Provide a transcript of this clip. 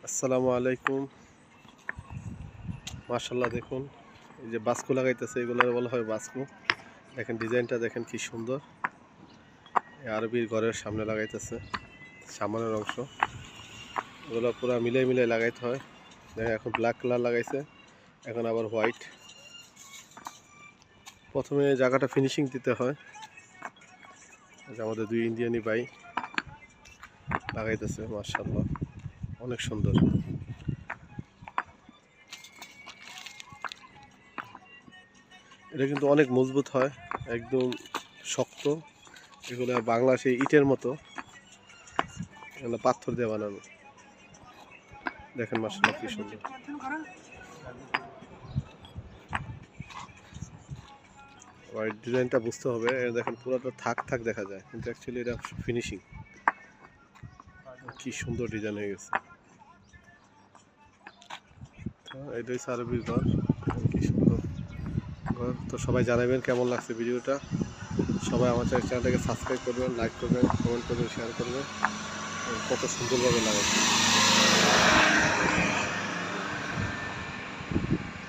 আসসালামু আলাইকুম। মাশাআল্লাহ, দেখুন এই যে বাস্কু লাগাইতেছে, এগুলো বলা হয় বাস্কু। দেখেন ডিজাইনটা, দেখেন কি সুন্দর। এই আরবির ঘরের সামনে লাগাইতেছে, সামনের অংশ এগুলো পুরো মিলাই মিলাই লাগাইতে হয়। দেখেন এখন ব্ল্যাক কালার লাগাইছে, এখন আবার হোয়াইট। প্রথমে জায়গাটা ফিনিশিং দিতে হয়। আমাদের দুই ইন্ডিয়ানি ভাই লাগাইতেছে, মাশাআল্লাহ অনেক সুন্দর। এটা কিন্তু অনেক মজবুত হয়, একদম শক্ত। এগুলো বাংলাদেশে ইটের মতো, এগুলো পাথর দিয়ে বানানো। দেখেন মাশাআল্লাহ কি সুন্দর। আর ডিজাইনটা বুঝতে হবে, দেখেন পুরোটা থাক থাক দেখা যায়, কিন্তু অ্যাকচুয়ালি এটা ফিনিশিং। কি সুন্দর ডিজাইন হয়ে গেছে। তো এটাই আরবির ঘর, কি সুন্দর ঘর। তো সবাই জানাবেন কেমন লাগছে ভিডিওটা। সবাই আমার চ্যানেলটাকে সাবস্ক্রাইব করবেন, লাইক করবেন, কমেন্ট করবেন, শেয়ার করবেন। কত সুন্দরভাবে লাগাচ্ছে।